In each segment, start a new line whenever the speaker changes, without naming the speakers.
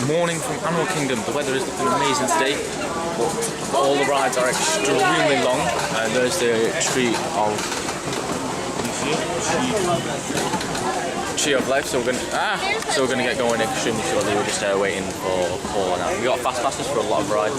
morning from Animal Kingdom. The weather is looking amazing today, but all the rides are extremely long. There's the tree of life, so we're gonna get going extremely shortly. We're just waiting for Paul now. We got fast passes for a lot of rides.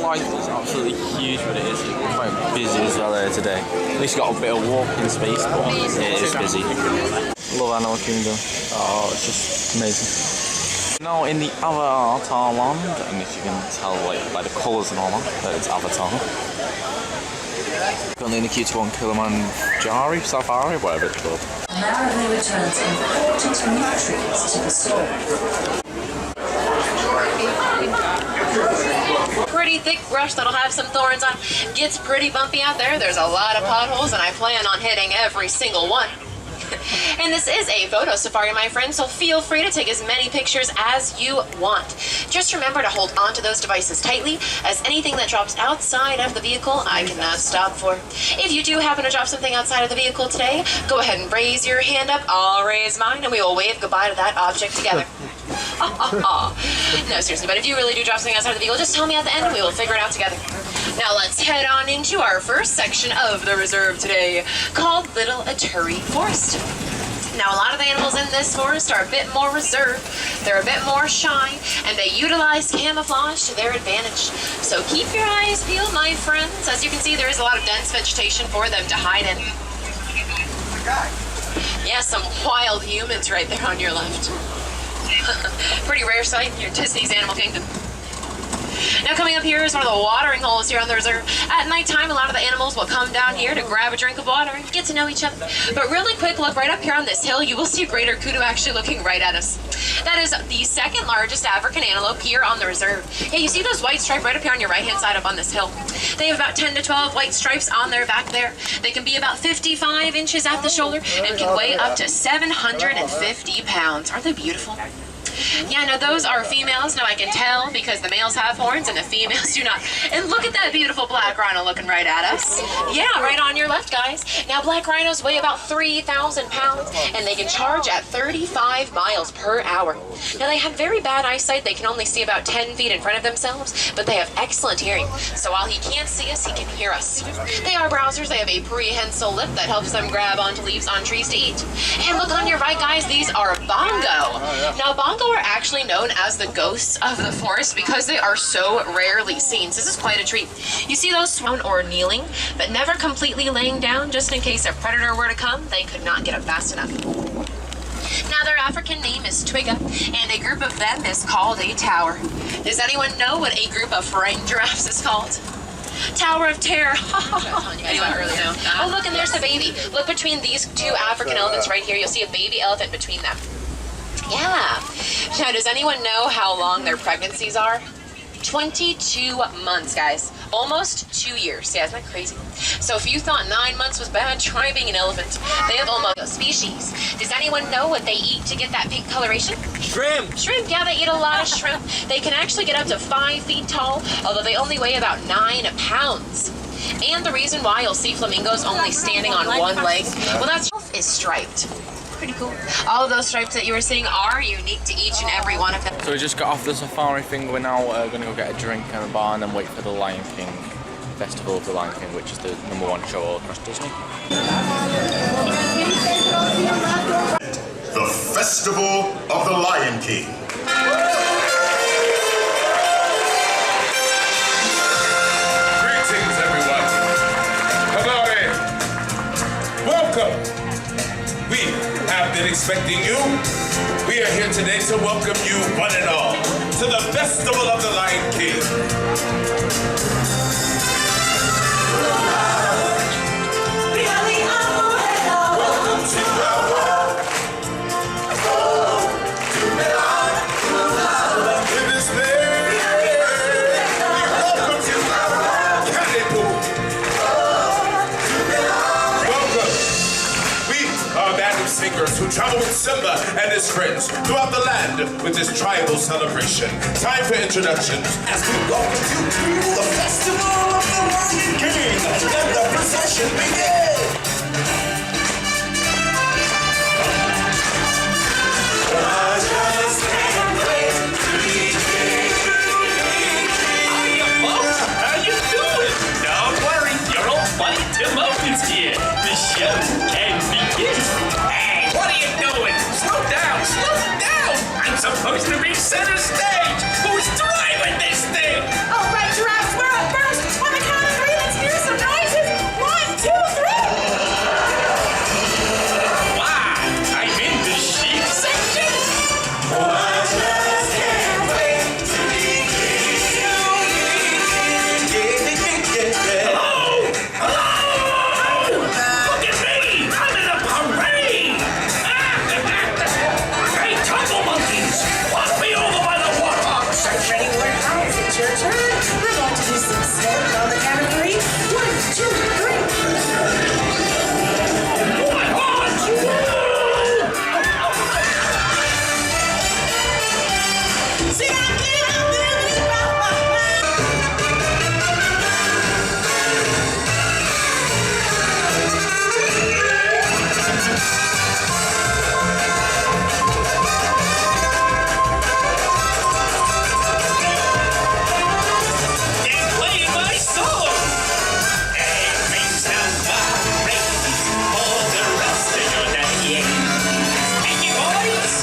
It's absolutely huge, but it is quite busy as well today. At least got a bit of walking space, but it is busy. Love Animal Kingdom. Oh, it's just amazing. Now in the Avatar land, and if you can tell by the colours and all that it's Avatar. Currently in the Q21 Kilimanjaro Safari, whatever it's called.
Narrowly returns important nutrients to the soil.
Pretty thick brush that'll have some thorns on. Gets pretty bumpy out there. There's a lot of potholes, and I plan on hitting every single one. And this is a photo safari, my friend, so feel free to take as many pictures as you want. Just remember to hold onto those devices tightly, as anything that drops outside of the vehicle I cannot stop for. If you do happen to drop something outside of the vehicle today, go ahead and raise your hand up. I'll raise mine, and we will wave goodbye to that object together. No, seriously, but if you really do drop something outside of the vehicle, just tell me at the end and we will figure it out together. Now let's head on into our first section of the reserve today, called Little Aturi Forest. Now, a lot of the animals in this forest are a bit more reserved, they're a bit more shy, and they utilize camouflage to their advantage. So keep your eyes peeled, my friends. As you can see, there is a lot of dense vegetation for them to hide in. Yeah, some wild humans right there on your left. Pretty rare sight here at Disney's Animal Kingdom. Now coming up here is one of the watering holes here on the reserve. At nighttime, a lot of the animals will come down here to grab a drink of water and get to know each other. But really quick look right up here on this hill, you will see greater kudu actually looking right at us. That is the second largest African antelope here on the reserve. Yeah, you see those white stripes right up here on your right hand side up on this hill. They have about 10 to 12 white stripes on their back there. They can be about 55 inches at the shoulder and can weigh up to 750 pounds. Aren't they beautiful? Yeah, now those are females. Now I can tell because the males have horns and the females do not. And look at that beautiful black rhino looking right at us. Yeah, right on your left, guys. Now black rhinos weigh about 3,000 pounds and they can charge at 35 miles per hour. Now they have very bad eyesight. They can only see about 10 feet in front of themselves, but they have excellent hearing. So while he can't see us, he can hear us. They are browsers. They have a prehensile lip that helps them grab onto leaves on trees to eat. And look on your right, guys. These are bongo. Now bongo are actually known as the ghosts of the forest because they are so rarely seen. So this is quite a treat. You see those swan or kneeling, but never completely laying down just in case a predator were to come. They could not get up fast enough. Now their African name is Twiga, and a group of them is called a tower. Does anyone know what a group of flying giraffes is called? Tower of Terror. Anyone earlier? Oh look, and there's the baby. Look between these two African elephants right here. You'll see a baby elephant between them. Yeah. Now, does anyone know how long their pregnancies are? 22 months, guys. Almost 2 years. Yeah, isn't that crazy? So if you thought 9 months was bad, try being an elephant. They have almost a species. Does anyone know what they eat to get that pink coloration?
Shrimp!
Shrimp, yeah, they eat a lot of shrimp. They can actually get up to 5 feet tall, although they only weigh about 9 pounds. And the reason why you'll see flamingos only standing on one leg, well, that's is striped. Pretty cool. All of those stripes that you were seeing are unique to each and every one of them.
So we just got off the safari thing. We're now going to go get a drink in a bar and then wait for the Lion King Festival of the Lion King, which is the #1 show all across Disney.
The Festival of the Lion King.
Greetings, everyone. Hello there. Welcome. We have been expecting you. We are here today to welcome you, one and all, to the Festival of the Lion King. Welcome to our world. In this land, we welcome to our Cannibal. Welcome. We are band of singers who travel with Simba and his friends throughout the land with this tribal celebration. Time for introductions as we welcome you to the Festival of the Lion King. Let the procession begin. I just can't wait to be king.
Hiya, folks. How you doing? Don't worry, your old buddy Tim Oakins here. The show can begin. Hey, what are you doing? Slow down, slow down. I'm supposed to be center stage. Who's driving this thing?
All right, giraffes, we're up first. On the count of three, let's hear some noises. 1, 2, 3.
Wow, I'm in the sheep section.
I just can't wait to be king.
Hello? Hello? Look at me. I'm in a parade. Hey, tumble monkeys. Walk me over by the warthog section.
Anywhere else, it's your turn. We're going to do some stepping on the count of 3. 1, 2, 3.
What?
See, I can't live
They're playing my song. Every sound vibrates for the rest of your day. Thank you, boys.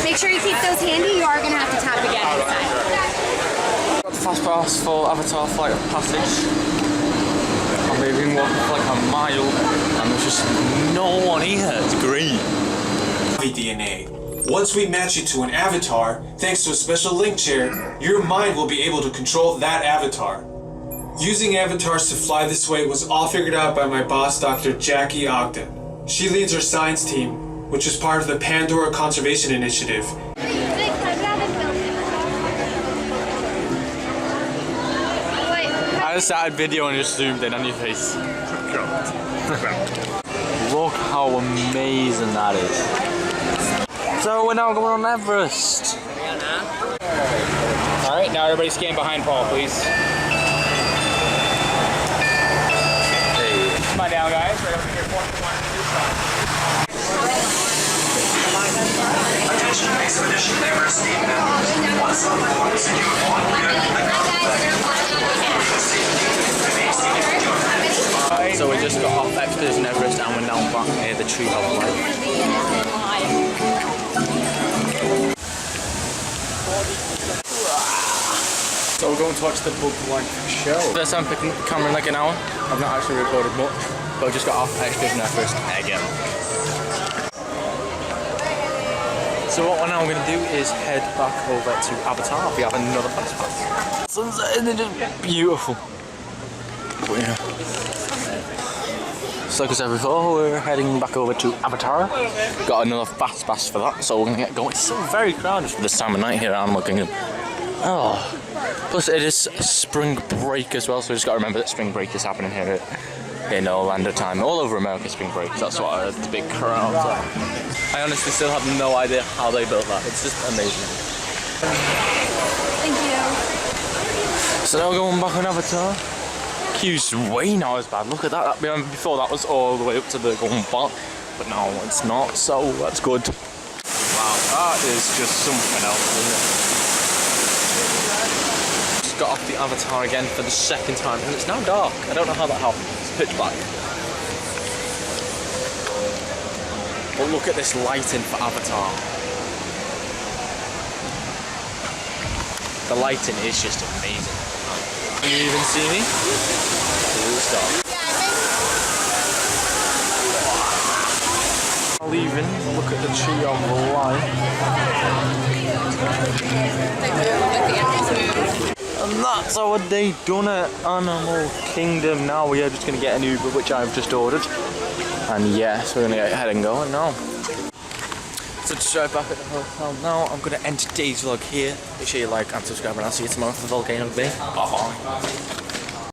Make sure you keep those handy. You are going to have to tap again inside.
Got the fast pass for Avatar Flight of Passage. And we've been walking for like a mile and there's just no one here. It's great.
DNA. Once we match you to an avatar, thanks to a special link chair, your mind will be able to control that avatar. Using avatars to fly this way was all figured out by my boss, Dr. Jackie Ogden. She leads our science team, which is part of the Pandora Conservation Initiative.
I just started video and just zoomed in on your face. Look how amazing that is. So we're now going on Everest.
Alright, now everybody stand behind Paul, please.
Hey.
Come on down, guys. Right over here.
Attention, expedition Everest team members. Once on the course, you want
So we just got off Expedition Everest and we're now back near the tree of life. So we're going to watch the bug life show. First time picking the camera in like an hour. I've not actually recorded much, but I just got off Expedition Everest again. So what we're now going to do is head back over to Avatar. We have another fast pass. Sunset is just beautiful. But yeah. So like I said before, we're heading back over to Avatar. Got another fast pass for that, so we're going to get going. It's still very crowded for this time of night here at Animal Kingdom. Oh. Plus it is spring break as well, so we just got to remember that spring break is happening here at in Orlando time. All over America it's been great. That's what I heard, the big crowds are. I honestly still have no idea how they built that. It's just amazing.
Thank you.
So now we're going back on Avatar. Queue's way not as bad. Look at that. Before that was all the way up to the going back, but now it's not. So that's good. Wow, that is just something else, isn't it? Just got off the Avatar again for the second time, and it's now dark. I don't know how that happened. It's pitch black. But look at this lighting for Avatar. The lighting is just amazing. Can you even see me? It's dark. Leaving, look at the tree on the line. And that's our day done at Animal Kingdom. Now we are just going to get an Uber, which I've just ordered. And yes, we're going to get ahead and going now. So to drive back at the hotel now, I'm going to end today's vlog here. Make sure you like and subscribe, and I'll see you tomorrow for the Volcano Bay. Bye.